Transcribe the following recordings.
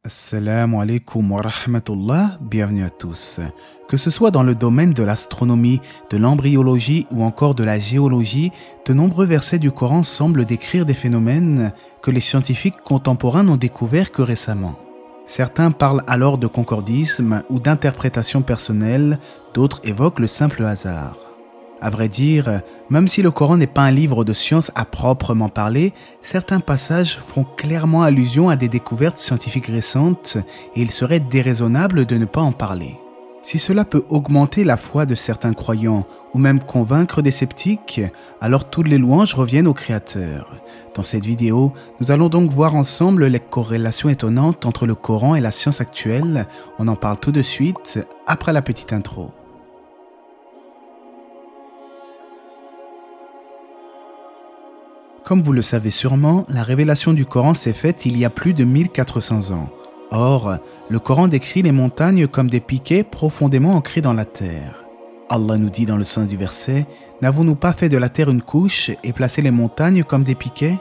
Assalamu alaikum wa rahmatullah, bienvenue à tous. Que ce soit dans le domaine de l'astronomie, de l'embryologie ou encore de la géologie, de nombreux versets du Coran semblent décrire des phénomènes que les scientifiques contemporains n'ont découverts que récemment. Certains parlent alors de concordisme ou d'interprétation personnelle, d'autres évoquent le simple hasard. À vrai dire, même si le Coran n'est pas un livre de science à proprement parler, certains passages font clairement allusion à des découvertes scientifiques récentes et il serait déraisonnable de ne pas en parler. Si cela peut augmenter la foi de certains croyants ou même convaincre des sceptiques, alors toutes les louanges reviennent au Créateur. Dans cette vidéo, nous allons donc voir ensemble les corrélations étonnantes entre le Coran et la science actuelle. On en parle tout de suite après la petite intro. Comme vous le savez sûrement, la révélation du Coran s'est faite il y a plus de 1400 ans. Or, le Coran décrit les montagnes comme des piquets profondément ancrés dans la terre. Allah nous dit dans le sens du verset « N'avons-nous pas fait de la terre une couche et placé les montagnes comme des piquets ?»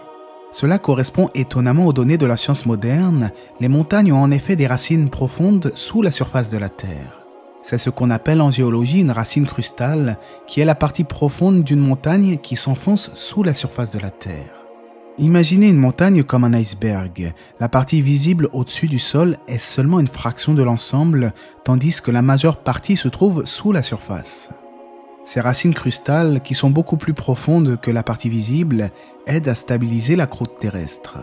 Cela correspond étonnamment aux données de la science moderne. Les montagnes ont en effet des racines profondes sous la surface de la terre. C'est ce qu'on appelle en géologie une racine crustale, qui est la partie profonde d'une montagne qui s'enfonce sous la surface de la Terre. Imaginez une montagne comme un iceberg. La partie visible au-dessus du sol est seulement une fraction de l'ensemble, tandis que la majeure partie se trouve sous la surface. Ces racines crustales, qui sont beaucoup plus profondes que la partie visible, aident à stabiliser la croûte terrestre.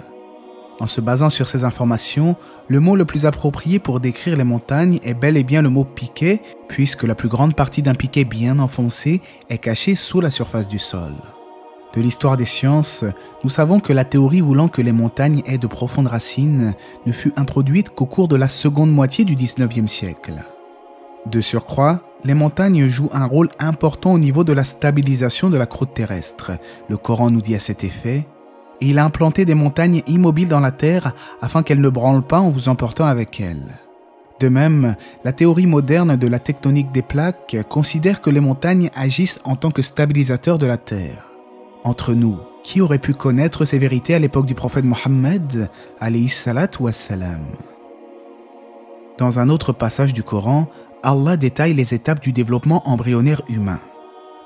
En se basant sur ces informations, le mot le plus approprié pour décrire les montagnes est bel et bien le mot piquet, puisque la plus grande partie d'un piquet bien enfoncé est cachée sous la surface du sol. De l'histoire des sciences, nous savons que la théorie voulant que les montagnes aient de profondes racines ne fut introduite qu'au cours de la seconde moitié du XIXe siècle. De surcroît, les montagnes jouent un rôle important au niveau de la stabilisation de la croûte terrestre. Le Coran nous dit à cet effet « Et il a implanté des montagnes immobiles dans la terre afin qu'elles ne branlent pas en vous emportant avec elles. » De même, la théorie moderne de la tectonique des plaques considère que les montagnes agissent en tant que stabilisateurs de la terre. Entre nous, qui aurait pu connaître ces vérités à l'époque du prophète Mohammed, alayhi salatu wassalam? Dans un autre passage du Coran, Allah détaille les étapes du développement embryonnaire humain.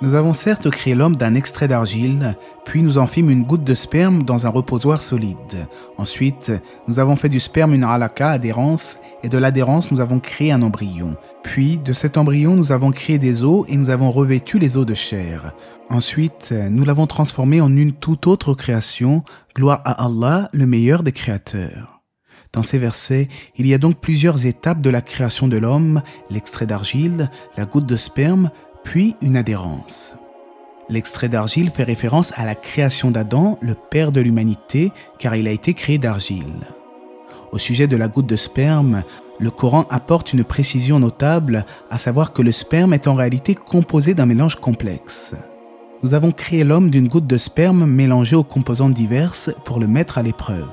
Nous avons certes créé l'homme d'un extrait d'argile, puis nous en fîmes une goutte de sperme dans un reposoir solide. Ensuite, nous avons fait du sperme une alaka, adhérence, et de l'adhérence nous avons créé un embryon. Puis, de cet embryon, nous avons créé des os et nous avons revêtu les os de chair. Ensuite, nous l'avons transformé en une toute autre création, gloire à Allah, le meilleur des créateurs. Dans ces versets, il y a donc plusieurs étapes de la création de l'homme, l'extrait d'argile, la goutte de sperme, puis une adhérence. L'extrait d'argile fait référence à la création d'Adam, le père de l'humanité, car il a été créé d'argile. Au sujet de la goutte de sperme, le Coran apporte une précision notable, à savoir que le sperme est en réalité composé d'un mélange complexe. Nous avons créé l'homme d'une goutte de sperme mélangée aux composantes diverses pour le mettre à l'épreuve.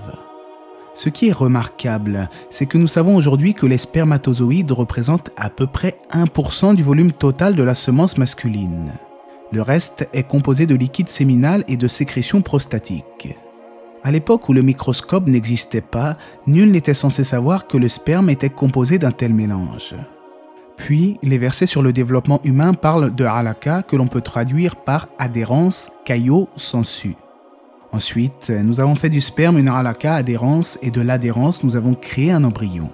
Ce qui est remarquable, c'est que nous savons aujourd'hui que les spermatozoïdes représentent à peu près 1% du volume total de la semence masculine. Le reste est composé de liquide séminal et de sécrétions prostatiques. À l'époque où le microscope n'existait pas, nul n'était censé savoir que le sperme était composé d'un tel mélange. Puis, les versets sur le développement humain parlent de halaka que l'on peut traduire par adhérence, caillot, sangsue. Ensuite, nous avons fait du sperme une halaka, adhérence, et de l'adhérence, nous avons créé un embryon.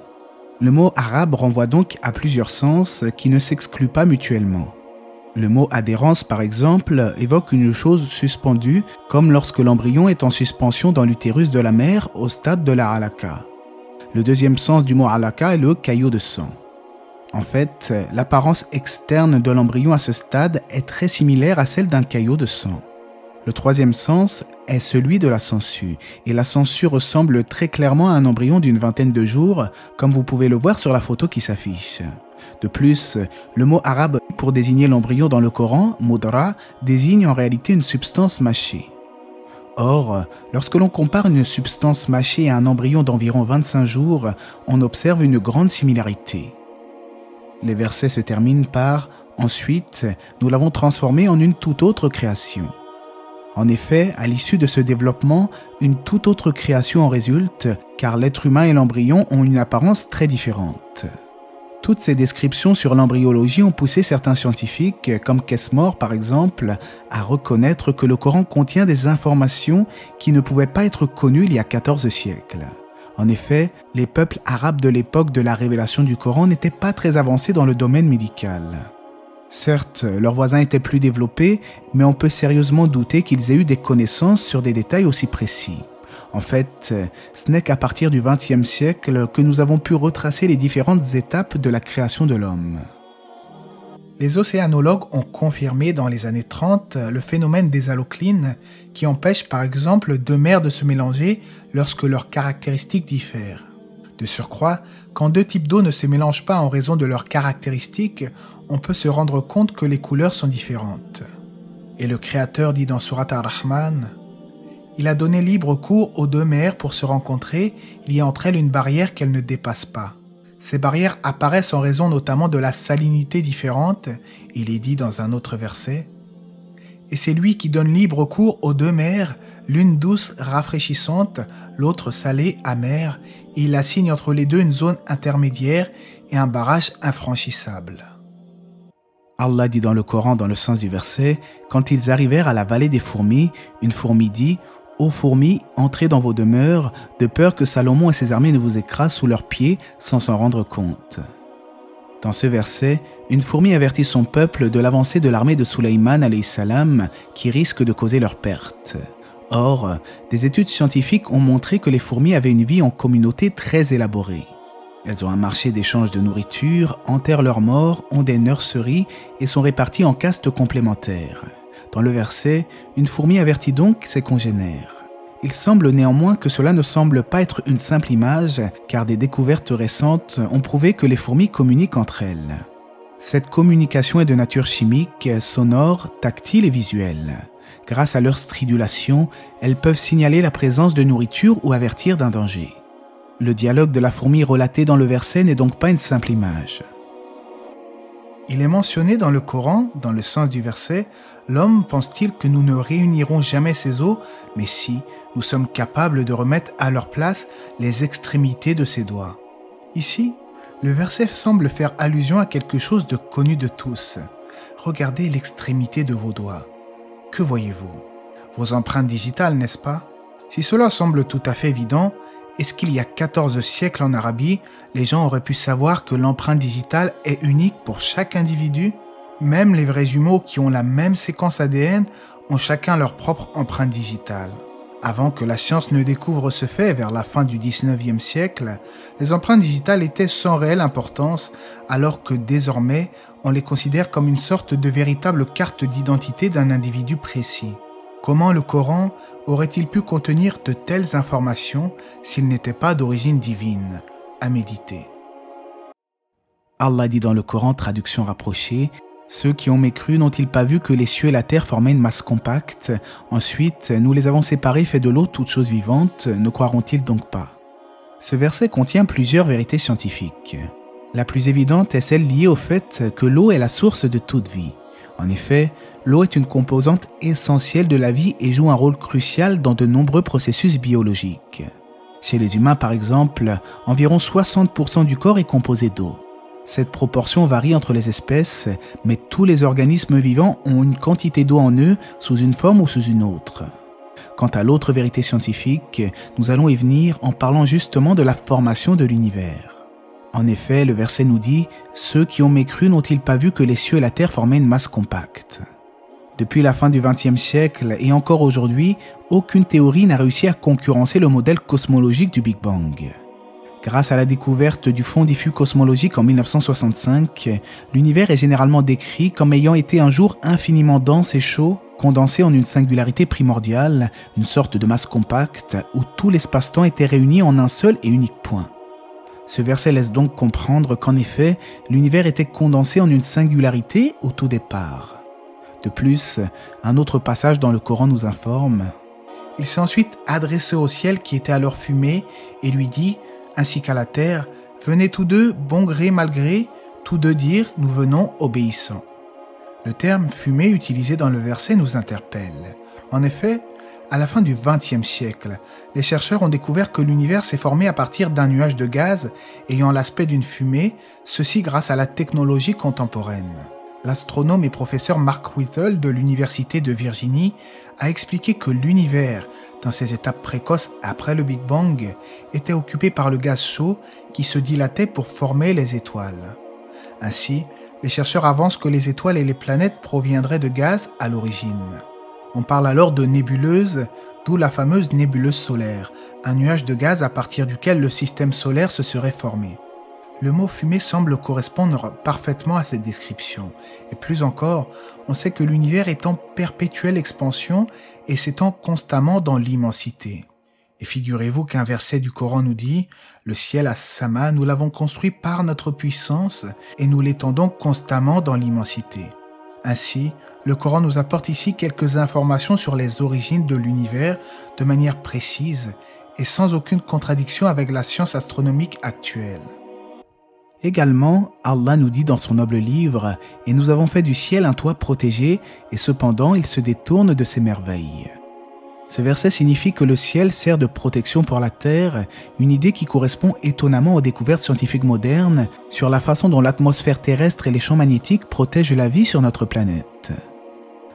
Le mot arabe renvoie donc à plusieurs sens qui ne s'excluent pas mutuellement. Le mot adhérence, par exemple, évoque une chose suspendue, comme lorsque l'embryon est en suspension dans l'utérus de la mère au stade de la halaka. Le deuxième sens du mot halaka est le caillot de sang. En fait, l'apparence externe de l'embryon à ce stade est très similaire à celle d'un caillot de sang. Le troisième sens est celui de la sangsue, et la sangsue ressemble très clairement à un embryon d'une vingtaine de jours, comme vous pouvez le voir sur la photo qui s'affiche. De plus, le mot arabe pour désigner l'embryon dans le Coran, mudra, désigne en réalité une substance mâchée. Or, lorsque l'on compare une substance mâchée à un embryon d'environ 25 jours, on observe une grande similarité. Les versets se terminent par « Ensuite, nous l'avons transformé en une toute autre création ». En effet, à l'issue de ce développement, une toute autre création en résulte, car l'être humain et l'embryon ont une apparence très différente. Toutes ces descriptions sur l'embryologie ont poussé certains scientifiques, comme Kesmore par exemple, à reconnaître que le Coran contient des informations qui ne pouvaient pas être connues il y a 14 siècles. En effet, les peuples arabes de l'époque de la révélation du Coran n'étaient pas très avancés dans le domaine médical. Certes, leurs voisins étaient plus développés, mais on peut sérieusement douter qu'ils aient eu des connaissances sur des détails aussi précis. En fait, ce n'est qu'à partir du XXe siècle que nous avons pu retracer les différentes étapes de la création de l'homme. Les océanologues ont confirmé dans les années 30 le phénomène des haloclines qui empêche par exemple deux mers de se mélanger lorsque leurs caractéristiques diffèrent. De surcroît, quand deux types d'eau ne se mélangent pas en raison de leurs caractéristiques, on peut se rendre compte que les couleurs sont différentes. Et le Créateur dit dans Surat Ar-Rahman, « Il a donné libre cours aux deux mers pour se rencontrer, il y a entre elles une barrière qu'elles ne dépassent pas. » Ces barrières apparaissent en raison notamment de la salinité différente, il est dit dans un autre verset, « Et c'est lui qui donne libre cours aux deux mers, l'une douce, rafraîchissante, l'autre salée, amère, et il assigne entre les deux une zone intermédiaire et un barrage infranchissable. » Allah dit dans le Coran, dans le sens du verset, « Quand ils arrivèrent à la vallée des fourmis, une fourmi dit, « Ô fourmis, entrez dans vos demeures, de peur que Salomon et ses armées ne vous écrasent sous leurs pieds sans s'en rendre compte. » Dans ce verset, une fourmi avertit son peuple de l'avancée de l'armée de Suleyman alayhi salam qui risque de causer leur perte. Or, des études scientifiques ont montré que les fourmis avaient une vie en communauté très élaborée. Elles ont un marché d'échange de nourriture, enterrent leurs morts, ont des nurseries et sont réparties en castes complémentaires. Dans le verset, une fourmi avertit donc ses congénères. Il semble néanmoins que cela ne semble pas être une simple image, car des découvertes récentes ont prouvé que les fourmis communiquent entre elles. Cette communication est de nature chimique, sonore, tactile et visuelle. Grâce à leur stridulation, elles peuvent signaler la présence de nourriture ou avertir d'un danger. Le dialogue de la fourmi relaté dans le verset n'est donc pas une simple image. Il est mentionné dans le Coran, dans le sens du verset, « L'homme pense-t-il que nous ne réunirons jamais ses os, mais si, nous sommes capables de remettre à leur place les extrémités de ses doigts. » Ici, le verset semble faire allusion à quelque chose de connu de tous. Regardez l'extrémité de vos doigts. Que voyez-vous? Vos empreintes digitales, n'est-ce pas? Si cela semble tout à fait évident, est-ce qu'il y a 14 siècles en Arabie, les gens auraient pu savoir que l'empreinte digitale est unique pour chaque individu? Même les vrais jumeaux qui ont la même séquence ADN ont chacun leur propre empreinte digitale. Avant que la science ne découvre ce fait vers la fin du 19e siècle, les empreintes digitales étaient sans réelle importance, alors que désormais, on les considère comme une sorte de véritable carte d'identité d'un individu précis. Comment le Coran aurait-il pu contenir de telles informations s'il n'était pas d'origine divine? À méditer. Allah dit dans le Coran, traduction rapprochée, « Ceux qui ont mécru n'ont-ils pas vu que les cieux et la terre formaient une masse compacte? Ensuite, nous les avons séparés, fait de l'eau toutes choses vivantes, ne croiront-ils donc pas ?» Ce verset contient plusieurs vérités scientifiques. La plus évidente est celle liée au fait que l'eau est la source de toute vie. En effet, l'eau est une composante essentielle de la vie et joue un rôle crucial dans de nombreux processus biologiques. Chez les humains, par exemple, environ 60% du corps est composé d'eau. Cette proportion varie entre les espèces, mais tous les organismes vivants ont une quantité d'eau en eux sous une forme ou sous une autre. Quant à l'autre vérité scientifique, nous allons y venir en parlant justement de la formation de l'univers. En effet, le verset nous dit « Ceux qui ont mécru n'ont-ils pas vu que les cieux et la terre formaient une masse compacte ?» Depuis la fin du XXe siècle et encore aujourd'hui, aucune théorie n'a réussi à concurrencer le modèle cosmologique du Big Bang. Grâce à la découverte du fond diffus cosmologique en 1965, l'univers est généralement décrit comme ayant été un jour infiniment dense et chaud, condensé en une singularité primordiale, une sorte de masse compacte où tout l'espace-temps était réuni en un seul et unique point. Ce verset laisse donc comprendre qu'en effet, l'univers était condensé en une singularité au tout départ. De plus, un autre passage dans le Coran nous informe « Il s'est ensuite adressé au ciel qui était alors fumé et lui dit, ainsi qu'à la terre, venez tous deux, bon gré mal gré, tous deux dire, nous venons obéissants. » Le terme « fumée » utilisé dans le verset nous interpelle. En effet, à la fin du XXe siècle, les chercheurs ont découvert que l'univers s'est formé à partir d'un nuage de gaz ayant l'aspect d'une fumée, ceci grâce à la technologie contemporaine. L'astronome et professeur Mark Whittle de l'Université de Virginie a expliqué que l'univers, dans ses étapes précoces après le Big Bang, était occupé par le gaz chaud qui se dilatait pour former les étoiles. Ainsi, les chercheurs avancent que les étoiles et les planètes proviendraient de gaz à l'origine. On parle alors de nébuleuse, d'où la fameuse nébuleuse solaire, un nuage de gaz à partir duquel le système solaire se serait formé. Le mot fumée semble correspondre parfaitement à cette description. Et plus encore, on sait que l'univers est en perpétuelle expansion et s'étend constamment dans l'immensité. Et figurez-vous qu'un verset du Coran nous dit « Le ciel as-sama, nous l'avons construit par notre puissance et nous l'étendons constamment dans l'immensité. » Ainsi, le Coran nous apporte ici quelques informations sur les origines de l'univers de manière précise et sans aucune contradiction avec la science astronomique actuelle. Également, Allah nous dit dans son noble livre « Et nous avons fait du ciel un toit protégé, et cependant il se détourne de ses merveilles. » Ce verset signifie que le ciel sert de protection pour la terre, une idée qui correspond étonnamment aux découvertes scientifiques modernes sur la façon dont l'atmosphère terrestre et les champs magnétiques protègent la vie sur notre planète.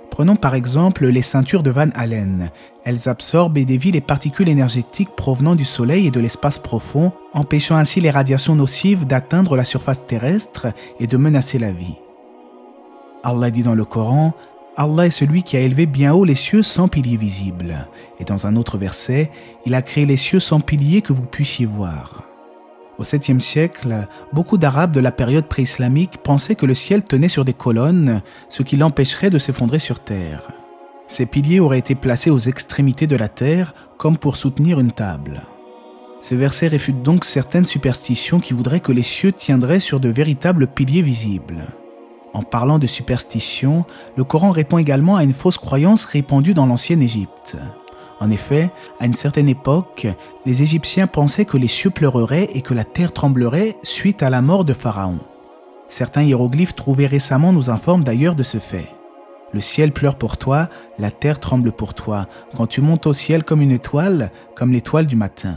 Prenons par exemple les ceintures de Van Allen. Elles absorbent et dévient les particules énergétiques provenant du Soleil et de l'espace profond, empêchant ainsi les radiations nocives d'atteindre la surface terrestre et de menacer la vie. Allah dit dans le Coran « Allah est celui qui a élevé bien haut les cieux sans piliers visibles. » Et dans un autre verset, il a créé les cieux sans piliers que vous puissiez voir. Au 7e siècle, beaucoup d'Arabes de la période pré-islamique pensaient que le ciel tenait sur des colonnes, ce qui l'empêcherait de s'effondrer sur terre. Ces piliers auraient été placés aux extrémités de la terre, comme pour soutenir une table. Ce verset réfute donc certaines superstitions qui voudraient que les cieux tiendraient sur de véritables piliers visibles. En parlant de superstition, le Coran répond également à une fausse croyance répandue dans l'ancienne Égypte. En effet, à une certaine époque, les Égyptiens pensaient que les cieux pleureraient et que la terre tremblerait suite à la mort de Pharaon. Certains hiéroglyphes trouvés récemment nous informent d'ailleurs de ce fait. Le ciel pleure pour toi, la terre tremble pour toi, quand tu montes au ciel comme une étoile, comme l'étoile du matin.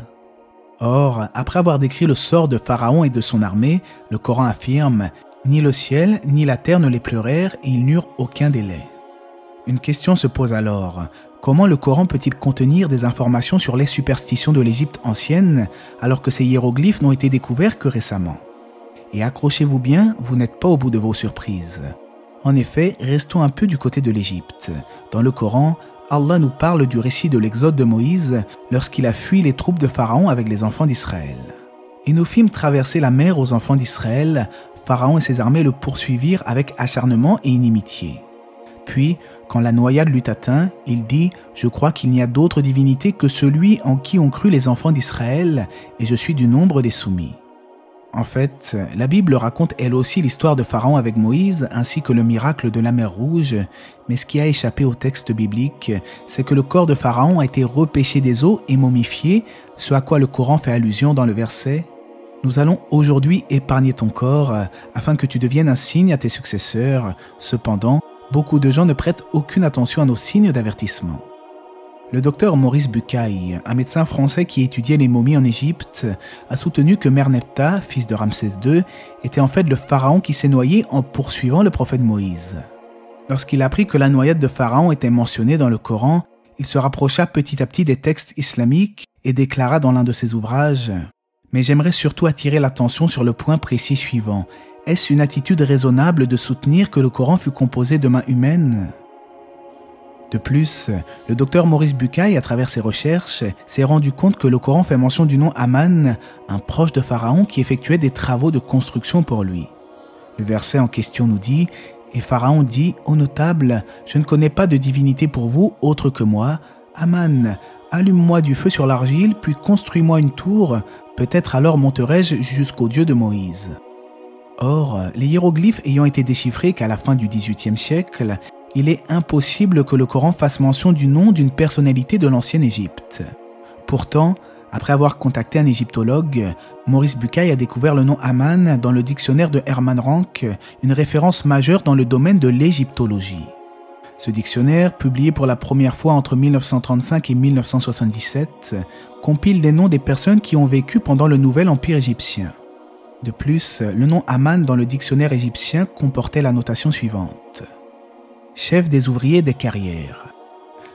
Or, après avoir décrit le sort de Pharaon et de son armée, le Coran affirme « Ni le ciel, ni la terre ne les pleurèrent et ils n'eurent aucun délai. » Une question se pose alors. Comment le Coran peut-il contenir des informations sur les superstitions de l'Égypte ancienne alors que ces hiéroglyphes n'ont été découverts que récemment? Et accrochez-vous bien, vous n'êtes pas au bout de vos surprises. En effet, restons un peu du côté de l'Égypte. Dans le Coran, Allah nous parle du récit de l'exode de Moïse lorsqu'il a fui les troupes de Pharaon avec les enfants d'Israël. Et nous fîmes traverser la mer aux enfants d'Israël. Pharaon et ses armées le poursuivirent avec acharnement et inimitié. Puis, quand la noyade l'eut atteint, il dit « Je crois qu'il n'y a d'autre divinité que celui en qui ont cru les enfants d'Israël, et je suis du nombre des soumis. » En fait, la Bible raconte elle aussi l'histoire de Pharaon avec Moïse, ainsi que le miracle de la mer Rouge, mais ce qui a échappé au texte biblique, c'est que le corps de Pharaon a été repêché des eaux et momifié, ce à quoi le Coran fait allusion dans le verset « Nous allons aujourd'hui épargner ton corps, afin que tu deviennes un signe à tes successeurs. Cependant, beaucoup de gens ne prêtent aucune attention à nos signes d'avertissement. » Le docteur Maurice Bucaille, un médecin français qui étudiait les momies en Égypte, a soutenu que Merneptah, fils de Ramsès II, était en fait le pharaon qui s'est noyé en poursuivant le prophète Moïse. Lorsqu'il apprit que la noyade de Pharaon était mentionnée dans le Coran, il se rapprocha petit à petit des textes islamiques et déclara dans l'un de ses ouvrages « Mais j'aimerais surtout attirer l'attention sur le point précis suivant. Est-ce une attitude raisonnable de soutenir que le Coran fut composé de mains humaines ?» De plus, le docteur Maurice Bucaille, à travers ses recherches, s'est rendu compte que le Coran fait mention du nom Aman, un proche de Pharaon qui effectuait des travaux de construction pour lui. Le verset en question nous dit « Et Pharaon dit, ô notable, je ne connais pas de divinité pour vous autre que moi. Aman, allume-moi du feu sur l'argile, puis construis-moi une tour, peut-être alors monterai-je jusqu'au Dieu de Moïse. » Or, les hiéroglyphes ayant été déchiffrés qu'à la fin du XVIIIe siècle, il est impossible que le Coran fasse mention du nom d'une personnalité de l'ancienne Égypte. Pourtant, après avoir contacté un égyptologue, Maurice Bucaille a découvert le nom Aman dans le dictionnaire de Hermann Ranke, une référence majeure dans le domaine de l'égyptologie. Ce dictionnaire, publié pour la première fois entre 1935 et 1977, compile les noms des personnes qui ont vécu pendant le Nouvel Empire égyptien. De plus, le nom Aman dans le dictionnaire égyptien comportait la notation suivante. Chef des ouvriers des carrières.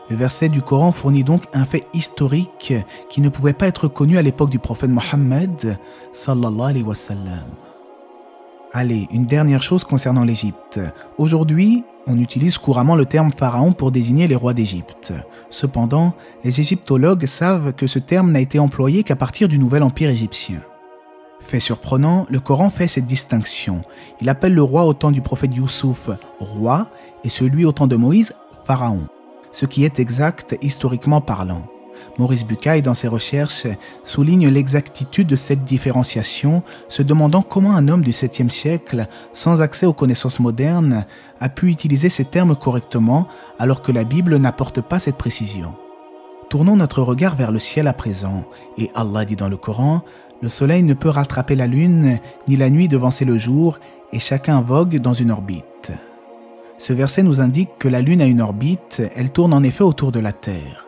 Le verset du Coran fournit donc un fait historique qui ne pouvait pas être connu à l'époque du prophète Mohammed, sallallahu alayhi wa sallam. Allez, une dernière chose concernant l'Égypte. Aujourd'hui, on utilise couramment le terme pharaon pour désigner les rois d'Égypte. Cependant, les égyptologues savent que ce terme n'a été employé qu'à partir du Nouvel Empire égyptien. Fait surprenant, le Coran fait cette distinction. Il appelle le roi au temps du prophète Youssouf roi et celui au temps de Moïse pharaon, ce qui est exact historiquement parlant. Maurice Bucaille, dans ses recherches, souligne l'exactitude de cette différenciation, se demandant comment un homme du 7e siècle, sans accès aux connaissances modernes, a pu utiliser ces termes correctement alors que la Bible n'apporte pas cette précision. Tournons notre regard vers le ciel à présent, et Allah dit dans le Coran « Le soleil ne peut rattraper la lune, ni la nuit devancer le jour, et chacun vogue dans une orbite. » Ce verset nous indique que la lune a une orbite, elle tourne en effet autour de la Terre.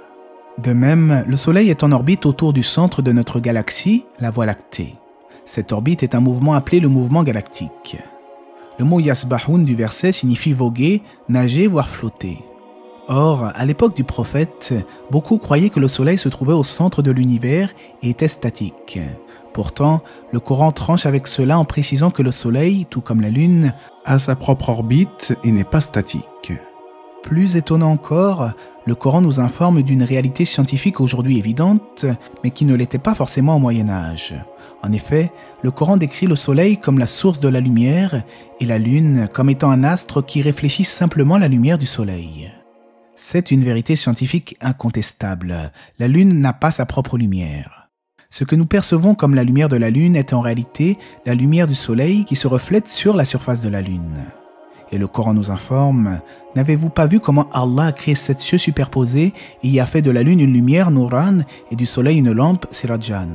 De même, le Soleil est en orbite autour du centre de notre galaxie, la Voie lactée. Cette orbite est un mouvement appelé le mouvement galactique. Le mot yasbahoun du verset signifie voguer, nager, voire flotter. Or, à l'époque du prophète, beaucoup croyaient que le Soleil se trouvait au centre de l'univers et était statique. Pourtant, le Coran tranche avec cela en précisant que le Soleil, tout comme la Lune, a sa propre orbite et n'est pas statique. Plus étonnant encore, le Coran nous informe d'une réalité scientifique aujourd'hui évidente, mais qui ne l'était pas forcément au Moyen-Âge. En effet, le Coran décrit le Soleil comme la source de la lumière et la Lune comme étant un astre qui réfléchit simplement la lumière du Soleil. C'est une vérité scientifique incontestable. La Lune n'a pas sa propre lumière. Ce que nous percevons comme la lumière de la Lune est en réalité la lumière du Soleil qui se reflète sur la surface de la Lune. Et le Coran nous informe, « N'avez-vous pas vu comment Allah a créé 7 cieux superposés et y a fait de la lune une lumière, Nouran, et du soleil une lampe, Sirajan ?»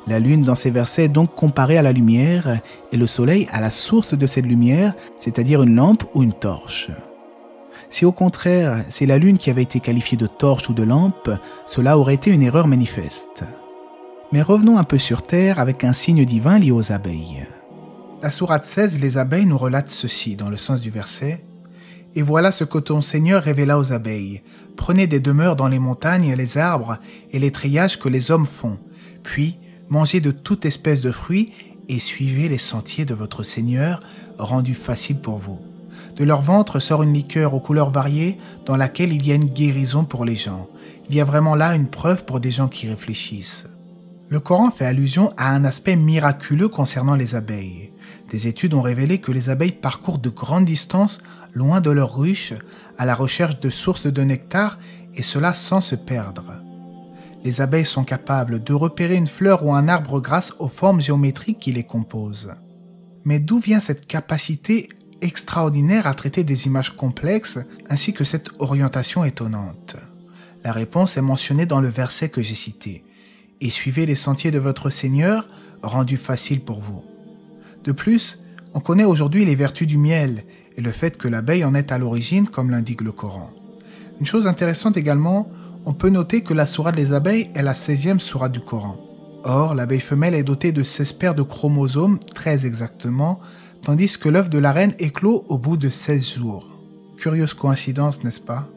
La lune dans ces versets est donc comparée à la lumière et le soleil à la source de cette lumière, c'est-à-dire une lampe ou une torche. Si au contraire, c'est la lune qui avait été qualifiée de torche ou de lampe, cela aurait été une erreur manifeste. Mais revenons un peu sur terre avec un signe divin lié aux abeilles. La sourate 16, les abeilles, nous relate ceci dans le sens du verset. « Et voilà ce que ton Seigneur révéla aux abeilles. Prenez des demeures dans les montagnes, les arbres et les treillages que les hommes font. Puis, mangez de toute espèce de fruits et suivez les sentiers de votre Seigneur, rendus faciles pour vous. De leur ventre sort une liqueur aux couleurs variées dans laquelle il y a une guérison pour les gens. Il y a vraiment là une preuve pour des gens qui réfléchissent. » Le Coran fait allusion à un aspect miraculeux concernant les abeilles. Des études ont révélé que les abeilles parcourent de grandes distances loin de leurs ruches à la recherche de sources de nectar et cela sans se perdre. Les abeilles sont capables de repérer une fleur ou un arbre grâce aux formes géométriques qui les composent. Mais d'où vient cette capacité extraordinaire à traiter des images complexes ainsi que cette orientation étonnante? La réponse est mentionnée dans le verset que j'ai cité. « Et suivez les sentiers de votre Seigneur, rendus faciles pour vous. » De plus, on connaît aujourd'hui les vertus du miel et le fait que l'abeille en est à l'origine comme l'indique le Coran. Une chose intéressante également, on peut noter que la sourate des abeilles est la 16e sourate du Coran. Or, l'abeille femelle est dotée de 16 paires de chromosomes, très exactement, tandis que l'œuf de la reine éclot au bout de 16 jours. Curieuse coïncidence, n'est-ce pas?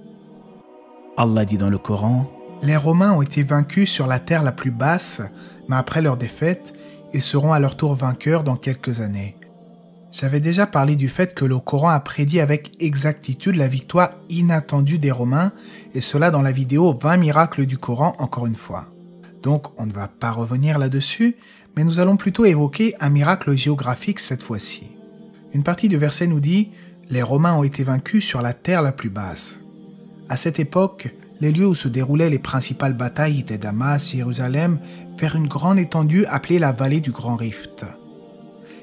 Allah dit dans le Coran, « Les Romains ont été vaincus sur la terre la plus basse, mais après leur défaite, ils seront à leur tour vainqueurs dans quelques années. » J'avais déjà parlé du fait que le Coran a prédit avec exactitude la victoire inattendue des Romains, et cela dans la vidéo 20 miracles du Coran encore une fois. Donc on ne va pas revenir là-dessus, mais nous allons plutôt évoquer un miracle géographique cette fois-ci. Une partie du verset nous dit « Les Romains ont été vaincus sur la terre la plus basse ». À cette époque, les lieux où se déroulaient les principales batailles étaient Damas, Jérusalem, vers une grande étendue appelée la vallée du Grand Rift.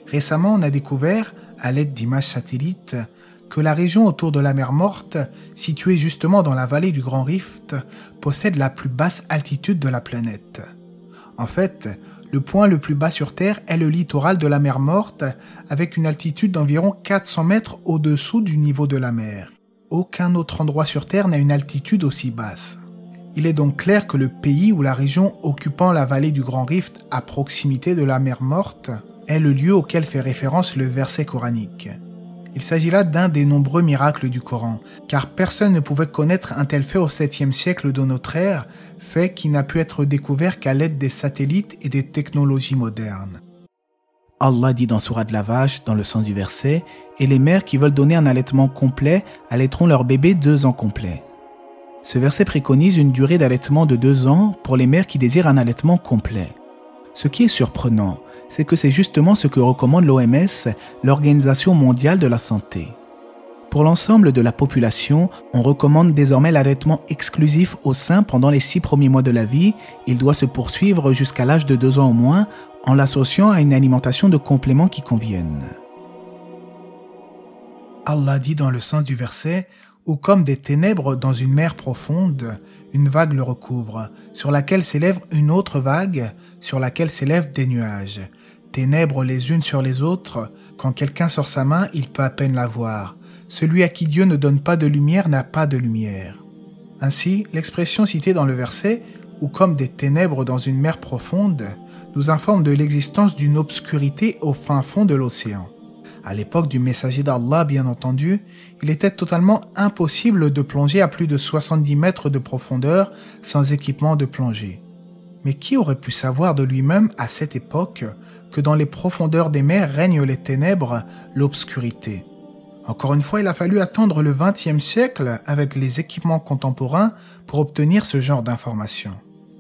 Récemment, on a découvert, à l'aide d'images satellites, que la région autour de la mer Morte, située justement dans la vallée du Grand Rift, possède la plus basse altitude de la planète. En fait, le point le plus bas sur Terre est le littoral de la mer Morte, avec une altitude d'environ 400 mètres au-dessous du niveau de la mer. Aucun autre endroit sur Terre n'a une altitude aussi basse. Il est donc clair que le pays ou la région occupant la vallée du Grand Rift à proximité de la mer Morte est le lieu auquel fait référence le verset coranique. Il s'agit là d'un des nombreux miracles du Coran, car personne ne pouvait connaître un tel fait au 7e siècle de notre ère, fait qui n'a pu être découvert qu'à l'aide des satellites et des technologies modernes. Allah dit dans Sourate la Vache, dans le sens du verset, « Et les mères qui veulent donner un allaitement complet allaiteront leur bébé 2 ans complets. » Ce verset préconise une durée d'allaitement de 2 ans pour les mères qui désirent un allaitement complet. Ce qui est surprenant, c'est que c'est justement ce que recommande l'OMS, l'Organisation mondiale de la santé. Pour l'ensemble de la population, on recommande désormais l'allaitement exclusif au sein pendant les 6 premiers mois de la vie. Il doit se poursuivre jusqu'à l'âge de 2 ans au moins, en l'associant à une alimentation de compléments qui conviennent. Allah dit dans le sens du verset « Ou comme des ténèbres dans une mer profonde, une vague le recouvre, sur laquelle s'élève une autre vague, sur laquelle s'élèvent des nuages. Ténèbres les unes sur les autres, quand quelqu'un sort sa main, il peut à peine la voir. Celui à qui Dieu ne donne pas de lumière n'a pas de lumière. » Ainsi, l'expression citée dans le verset « Ou comme des ténèbres dans une mer profonde » nous informe de l'existence d'une obscurité au fin fond de l'océan. À l'époque du messager d'Allah, bien entendu, il était totalement impossible de plonger à plus de 70 mètres de profondeur sans équipement de plongée. Mais qui aurait pu savoir de lui-même à cette époque que dans les profondeurs des mers règnent les ténèbres, l'obscurité? Encore une fois, il a fallu attendre le XXe siècle avec les équipements contemporains pour obtenir ce genre d'informations.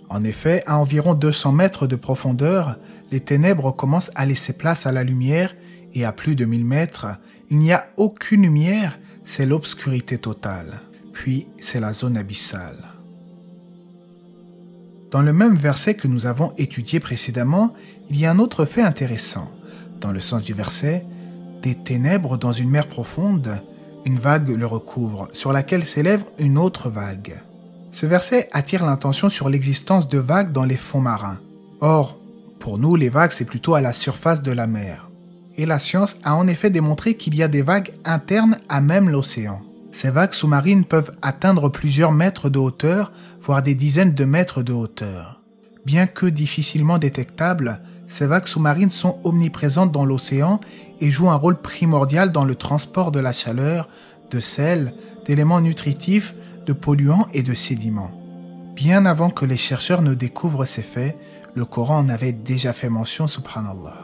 En effet, à environ 200 mètres de profondeur, les ténèbres commencent à laisser place à la lumière et à plus de 1000 mètres, il n'y a aucune lumière, c'est l'obscurité totale. Puis, c'est la zone abyssale. Dans le même verset que nous avons étudié précédemment, il y a un autre fait intéressant. Dans le sens du verset, « Des ténèbres dans une mer profonde, une vague le recouvre, sur laquelle s'élève une autre vague. » Ce verset attire l'attention sur l'existence de vagues dans les fonds marins. Or, pour nous, les vagues, c'est plutôt à la surface de la mer. Et la science a en effet démontré qu'il y a des vagues internes à même l'océan. Ces vagues sous-marines peuvent atteindre plusieurs mètres de hauteur, voire des dizaines de mètres de hauteur. Bien que difficilement détectables, ces vagues sous-marines sont omniprésentes dans l'océan et jouent un rôle primordial dans le transport de la chaleur, de sel, d'éléments nutritifs, de polluants et de sédiments. Bien avant que les chercheurs ne découvrent ces faits, le Coran en avait déjà fait mention, subhanallah.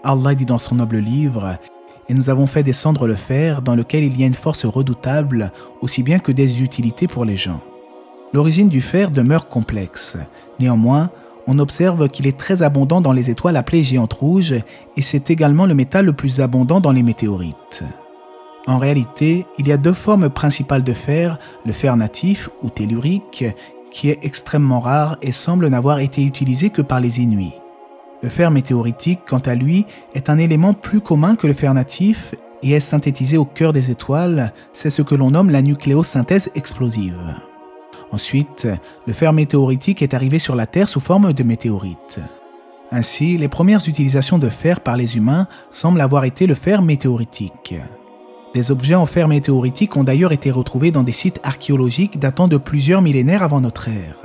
Allah dit dans son noble livre « Et nous avons fait descendre le fer dans lequel il y a une force redoutable, aussi bien que des utilités pour les gens. » L'origine du fer demeure complexe. Néanmoins, on observe qu'il est très abondant dans les étoiles appelées géantes rouges et c'est également le métal le plus abondant dans les météorites. En réalité, il y a 2 formes principales de fer, le fer natif ou tellurique, qui est extrêmement rare et semble n'avoir été utilisé que par les Inuits. Le fer météoritique, quant à lui, est un élément plus commun que le fer natif et est synthétisé au cœur des étoiles, c'est ce que l'on nomme la nucléosynthèse explosive. Ensuite, le fer météoritique est arrivé sur la Terre sous forme de météorites. Ainsi, les premières utilisations de fer par les humains semblent avoir été le fer météoritique. Des objets en fer météoritique ont d'ailleurs été retrouvés dans des sites archéologiques datant de plusieurs millénaires avant notre ère.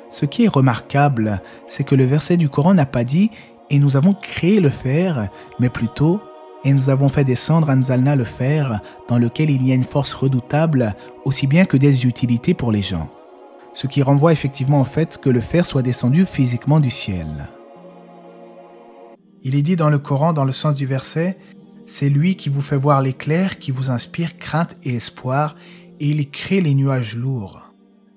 Ce qui est remarquable, c'est que le verset du Coran n'a pas dit « et nous avons créé le fer », mais plutôt « et nous avons fait descendre Anzalna le fer, dans lequel il y a une force redoutable, aussi bien que des utilités pour les gens ». Ce qui renvoie effectivement au fait que le fer soit descendu physiquement du ciel. Il est dit dans le Coran, dans le sens du verset, « C'est lui qui vous fait voir l'éclair, qui vous inspire crainte et espoir, et il crée les nuages lourds. »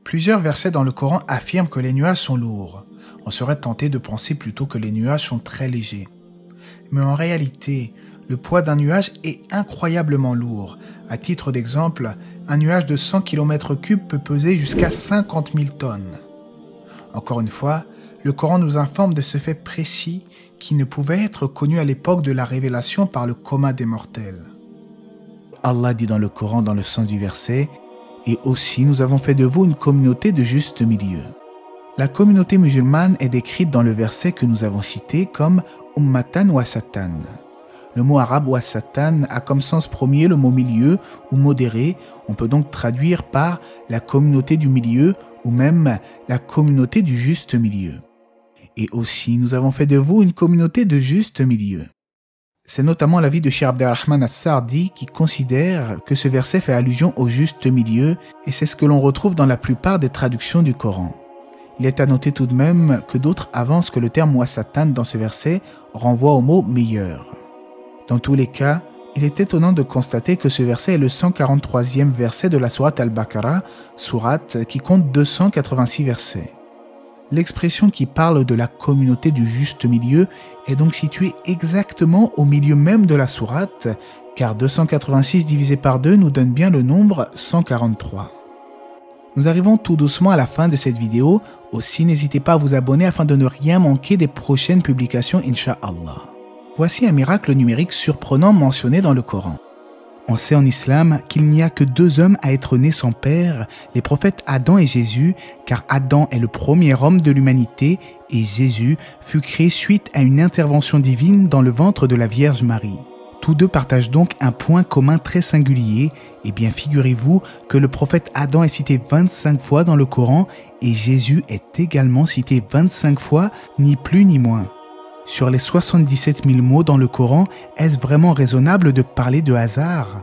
Plusieurs versets dans le Coran affirment que les nuages sont lourds. On serait tenté de penser plutôt que les nuages sont très légers. Mais en réalité, le poids d'un nuage est incroyablement lourd. À titre d'exemple, un nuage de 100 km3 peut peser jusqu'à 50 000 tonnes. Encore une fois, le Coran nous informe de ce fait précis qui ne pouvait être connu à l'époque de la révélation par le commun des mortels. Allah dit dans le Coran, dans le sens du verset, « Et aussi nous avons fait de vous une communauté de juste milieu. » La communauté musulmane est décrite dans le verset que nous avons cité comme « Ummatan wasatan ». Le mot arabe wasatan a comme sens premier le mot milieu ou modéré. On peut donc traduire par la communauté du milieu ou même la communauté du juste milieu. Et aussi, nous avons fait de vous une communauté de juste milieu. C'est notamment l'avis de Cheikh Abdelrahman As-Sardi qui considère que ce verset fait allusion au juste milieu et c'est ce que l'on retrouve dans la plupart des traductions du Coran. Il est à noter tout de même que d'autres avancent que le terme wasatan dans ce verset renvoie au mot meilleur. Dans tous les cas, il est étonnant de constater que ce verset est le 143e verset de la sourate Al-Baqarah, sourate qui compte 286 versets. L'expression qui parle de la communauté du juste milieu est donc située exactement au milieu même de la sourate, car 286 divisé par 2 nous donne bien le nombre 143. Nous arrivons tout doucement à la fin de cette vidéo, aussi n'hésitez pas à vous abonner afin de ne rien manquer des prochaines publications, Inch'Allah. Voici un miracle numérique surprenant mentionné dans le Coran. On sait en islam qu'il n'y a que 2 hommes à être nés sans père, les prophètes Adam et Jésus, car Adam est le premier homme de l'humanité et Jésus fut créé suite à une intervention divine dans le ventre de la Vierge Marie. Tous deux partagent donc un point commun très singulier, et bien figurez-vous que le prophète Adam est cité 25 fois dans le Coran et Jésus est également cité 25 fois, ni plus ni moins. Sur les 77 000 mots dans le Coran, est-ce vraiment raisonnable de parler de hasard?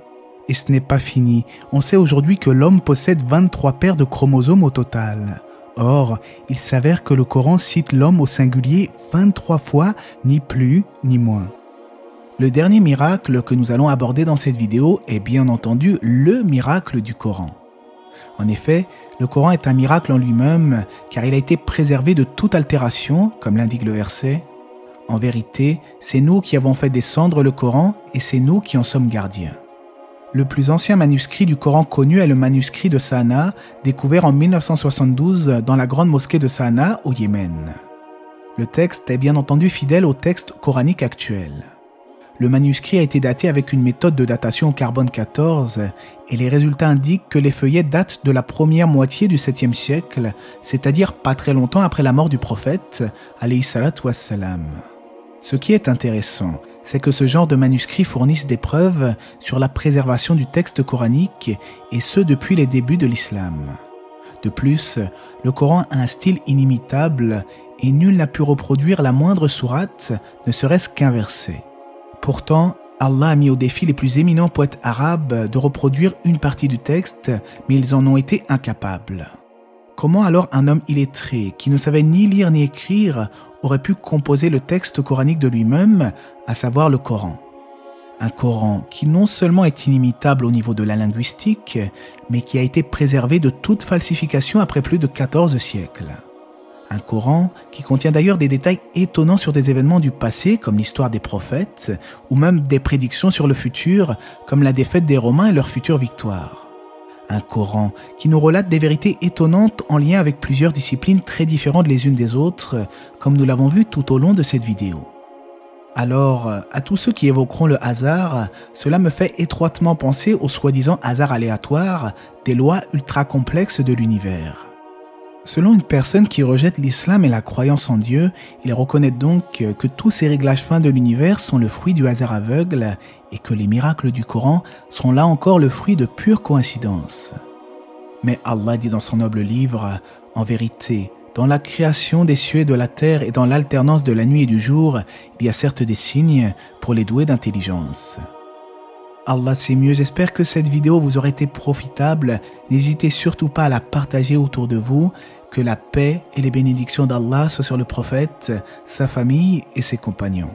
Et ce n'est pas fini. On sait aujourd'hui que l'homme possède 23 paires de chromosomes au total. Or, il s'avère que le Coran cite l'homme au singulier 23 fois, ni plus ni moins. Le dernier miracle que nous allons aborder dans cette vidéo est bien entendu le miracle du Coran. En effet, le Coran est un miracle en lui-même car il a été préservé de toute altération, comme l'indique le verset. En vérité, c'est nous qui avons fait descendre le Coran et c'est nous qui en sommes gardiens. Le plus ancien manuscrit du Coran connu est le manuscrit de Sanaa, découvert en 1972 dans la grande mosquée de Sanaa au Yémen. Le texte est bien entendu fidèle au texte coranique actuel. Le manuscrit a été daté avec une méthode de datation au carbone 14 et les résultats indiquent que les feuillets datent de la première moitié du 7e siècle, c'est-à-dire pas très longtemps après la mort du prophète, alayhi salatu wassalam. Ce qui est intéressant, c'est que ce genre de manuscrits fournissent des preuves sur la préservation du texte coranique, et ce depuis les débuts de l'islam. De plus, le Coran a un style inimitable, et nul n'a pu reproduire la moindre sourate, ne serait-ce qu'un verset. Pourtant, Allah a mis au défi les plus éminents poètes arabes de reproduire une partie du texte, mais ils en ont été incapables. Comment alors un homme illettré, qui ne savait ni lire ni écrire, aurait pu composer le texte coranique de lui-même, à savoir le Coran? Un Coran qui non seulement est inimitable au niveau de la linguistique, mais qui a été préservé de toute falsification après plus de 14 siècles. Un Coran qui contient d'ailleurs des détails étonnants sur des événements du passé, comme l'histoire des prophètes, ou même des prédictions sur le futur, comme la défaite des Romains et leur future victoire. Un Coran qui nous relate des vérités étonnantes en lien avec plusieurs disciplines très différentes les unes des autres, comme nous l'avons vu tout au long de cette vidéo. Alors, à tous ceux qui évoqueront le hasard, cela me fait étroitement penser au soi-disant hasard aléatoire des lois ultra complexes de l'univers. Selon une personne qui rejette l'islam et la croyance en Dieu, il reconnaît donc que tous ces réglages fins de l'univers sont le fruit du hasard aveugle et que les miracles du Coran sont là encore le fruit de pure coïncidence. Mais Allah dit dans son noble livre, « En vérité, dans la création des cieux et de la terre et dans l'alternance de la nuit et du jour, il y a certes des signes pour les doués d'intelligence. » Allah sait mieux, j'espère que cette vidéo vous aura été profitable. N'hésitez surtout pas à la partager autour de vous. Que la paix et les bénédictions d'Allah soient sur le prophète, sa famille et ses compagnons.